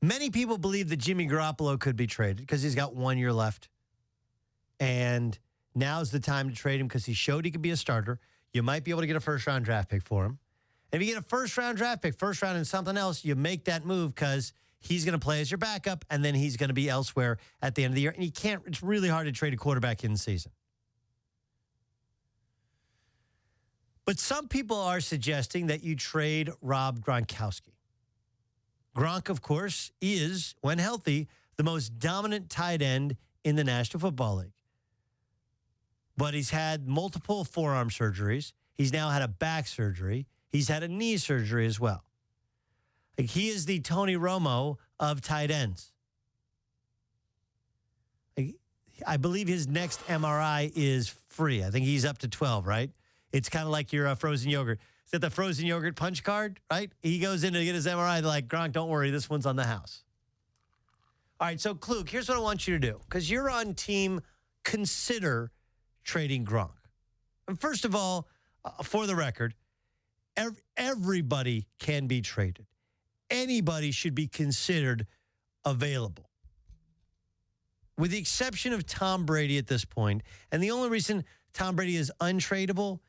Many people believe that Jimmy Garoppolo could be traded because he's got 1 year left. And now's the time to trade him because he showed he could be a starter. You might be able to get a first-round draft pick for him. And if you get a first-round draft pick, first round and something else, you make that move because he's going to play as your backup, and then he's going to be elsewhere at the end of the year. And it's really hard to trade a quarterback in season. But some people are suggesting that you trade Rob Gronkowski. Gronk, of course, is, when healthy, the most dominant tight end in the National Football League. But he's had multiple forearm surgeries. He's now had a back surgery. He's had a knee surgery as well. Like, he is the Tony Romo of tight ends. Like, I believe his next MRI is free. I think he's up to 12, right? It's kind of like your frozen yogurt. Is that the frozen yogurt punch card, right? He goes in to get his MRI. They're like, Gronk, don't worry. This one's on the house. All right, so, Klug, here's what I want you to do. Because you're on team consider trading Gronk. And first of all, for the record, everybody can be traded. Anybody should be considered available. With the exception of Tom Brady at this point. And the only reason Tom Brady is untradeable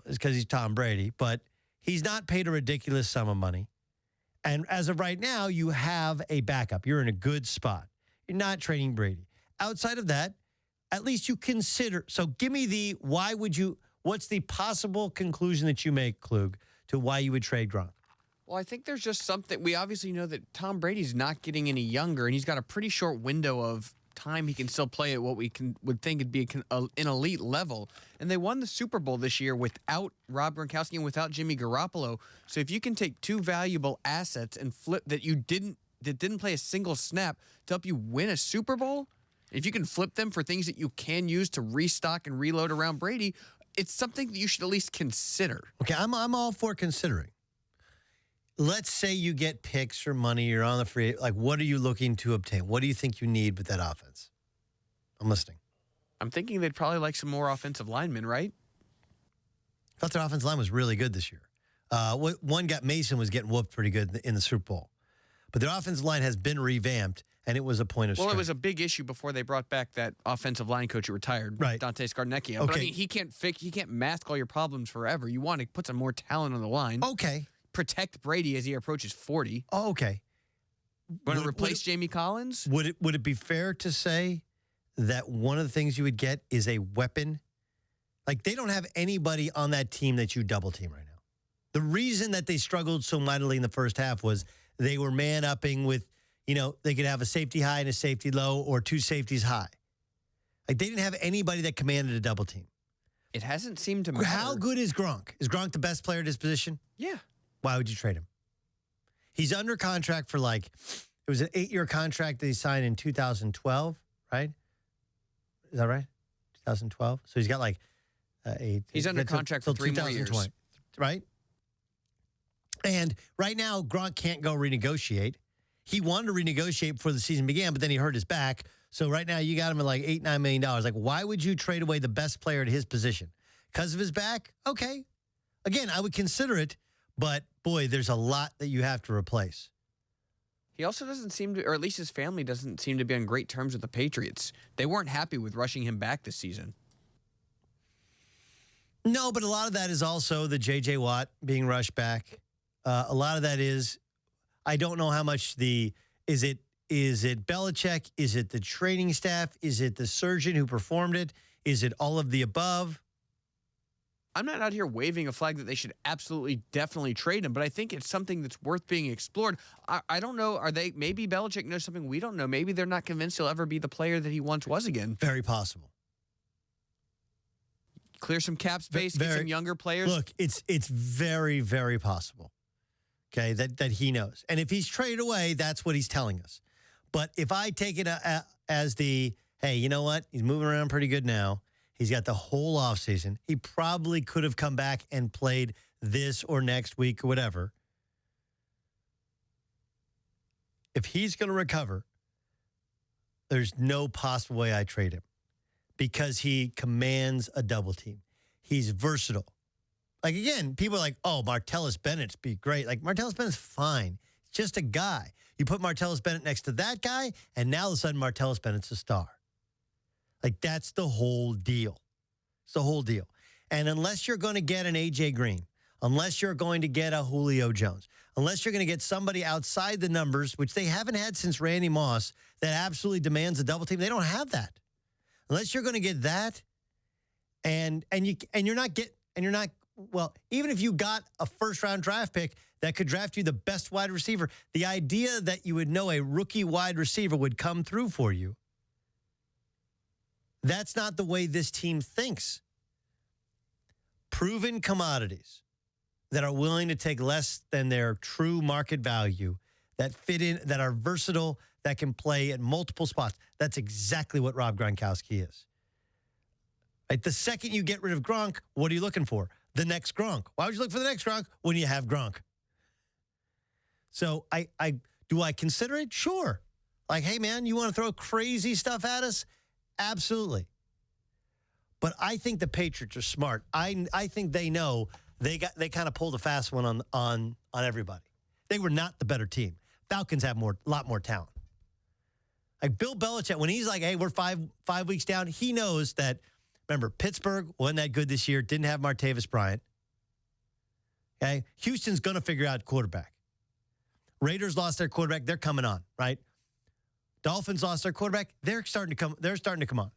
is because he's Tom Brady. But he's not paid a ridiculous sum of money. And as of right now, you have a backup. You're in a good spot. You're not trading Brady. Outside of that, at least you consider. So give me what's the possible conclusion that you make, Klug, to why you would trade Gronk? Well, I think there's just something. We obviously know that Tom Brady's not getting any younger, and he's got a pretty short window of time he can still play at what would think would be an elite level. And they won the Super Bowl this year without Rob Gronkowski and without Jimmy Garoppolo. So if you can take two valuable assets and flip that didn't play a single snap to help you win a Super Bowl, if you can flip them for things that you can use to restock and reload around Brady, it's something that you should at least consider. Okay, I'm all for considering. Let's say you get picks or money, you're on the free. Like, what are you looking to obtain? What do you think you need with that offense? I'm listening. I'm thinking they'd probably like some more offensive linemen, right? I thought their offensive line was really good this year. Mason was getting whooped pretty good in the Super Bowl. But their offensive line has been revamped, and it was a point of strength. Well, it was a big issue before they brought back that offensive line coach who retired, right? Dante Scarnecchia. Okay. But I mean, he can't mask all your problems forever. You want to put some more talent on the line. Okay. Protect Brady as he approaches 40. Oh, okay. Want to replace Jamie Collins? Would it be fair to say that one of the things you would get is a weapon? Like, they don't have anybody on that team that you double team right now. The reason that they struggled so mightily in the first half was they were man-upping with, they could have a safety high and a safety low or two safeties high. Like, they didn't have anybody that commanded a double team. It hasn't seemed to matter. How good is Gronk? Is Gronk the best player at his position? Yeah. Why would you trade him? He's under contract for it was an 8-year contract that he signed in 2012, right? Is that right? 2012? So he's got he's under contract for 3 more years. Right? And right now, Gronk can't go renegotiate. He wanted to renegotiate before the season began, but then he hurt his back. So right now, you got him at $8-9 million. Like, why would you trade away the best player at his position? Because of his back? Okay. Again, I would consider it, but boy, there's a lot that you have to replace. He also doesn't seem to, or at least his family doesn't seem to be on great terms with the Patriots. They weren't happy with rushing him back this season. No, but a lot of that is also the J.J. Watt being rushed back. A lot of that is, I don't know how much is it Belichick? Is it the training staff? Is it the surgeon who performed it? Is it all of the above? I'm not out here waving a flag that they should absolutely, definitely trade him, but I think it's something that's worth being explored. I don't know. Maybe Belichick knows something we don't know. Maybe they're not convinced he'll ever be the player that he once was again. Very possible. Clear some cap space, get some younger players. Look, it's very, very possible. Okay, that he knows. And if he's traded away, that's what he's telling us. But if I take it as hey, you know what? He's moving around pretty good now. He's got the whole offseason. He probably could have come back and played this or next week or whatever. If he's going to recover, there's no possible way I trade him because he commands a double team. He's versatile. Like, again, people are like, oh, Martellus Bennett's be great. Like, Martellus Bennett's fine. He's just a guy. You put Martellus Bennett next to that guy, and now all of a sudden Martellus Bennett's a star. Like, that's the whole deal. It's the whole deal. And unless you're going to get an A.J. Green, unless you're going to get a Julio Jones, unless you're going to get somebody outside the numbers, which they haven't had since Randy Moss, that absolutely demands a double team, they don't have that. Unless you're going to get that, and you're not well, even if you got a first-round draft pick that could draft you the best wide receiver, the idea that you would know a rookie wide receiver would come through for you, that's not the way this team thinks. Proven commodities that are willing to take less than their true market value, that fit in, that are versatile, that can play at multiple spots. That's exactly what Rob Gronkowski is. Right? The second you get rid of Gronk, what are you looking for? The next Gronk. Why would you look for the next Gronk when you have Gronk? So do I consider it? Sure. Like, hey, man, you want to throw crazy stuff at us? Absolutely. But I think the Patriots are smart. I think they know they kind of pulled a fast one on everybody. They were not the better team. Falcons have a lot more talent. Like Bill Belichick, when he's like, hey, we're five weeks down, he knows that. Remember, Pittsburgh wasn't that good this year, didn't have Martavis Bryant. Okay? Houston's going to figure out quarterback. Raiders lost their quarterback. They're coming on, right? Dolphins lost their quarterback. They're starting to come on.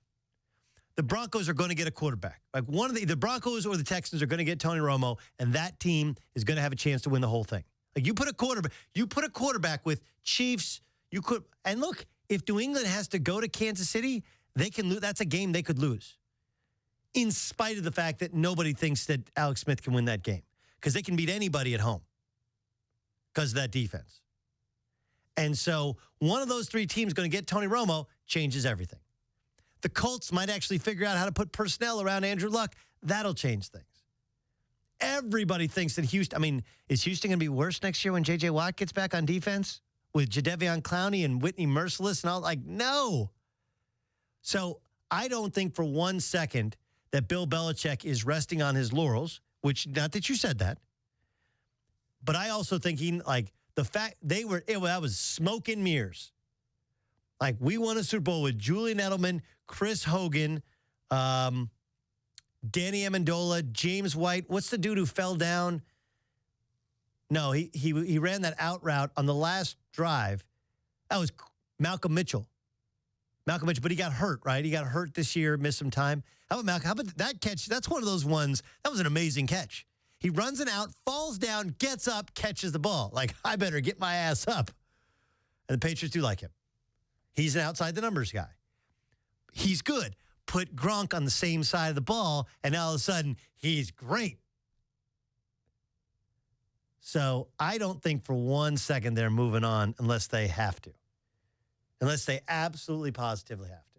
The Broncos are going to get a quarterback. Like one of the Broncos or the Texans are going to get Tony Romo, and that team is going to have a chance to win the whole thing. Like you put a quarterback with Chiefs, and look, if New England has to go to Kansas City, they can lose. That's a game they could lose. In spite of the fact that nobody thinks that Alex Smith can win that game. Because they can beat anybody at home. Because of that defense. And so one of those three teams going to get Tony Romo changes everything. The Colts might actually figure out how to put personnel around Andrew Luck. That'll change things. Everybody thinks that Houston, is Houston going to be worse next year when J.J. Watt gets back on defense? With Jadeveon Clowney and Whitney Merciless and all? Like, no. So I don't think for 1 second that Bill Belichick is resting on his laurels, which, not that you said that, but I also think the fact that was smoke and mirrors. Like, we won a Super Bowl with Julian Edelman, Chris Hogan, Danny Amendola, James White. What's the dude who fell down? No, he ran that out route on the last drive. That was Malcolm Mitchell. But he got hurt, right? He got hurt this year, missed some time. How about Malcolm? How about that catch? That's one of those ones. That was an amazing catch. He runs an out, falls down, gets up, catches the ball. Like, I better get my ass up. And the Patriots do like him. He's an outside the numbers guy. He's good. Put Gronk on the same side of the ball, and all of a sudden, he's great. So I don't think for 1 second they're moving on unless they have to. Unless they absolutely positively have to.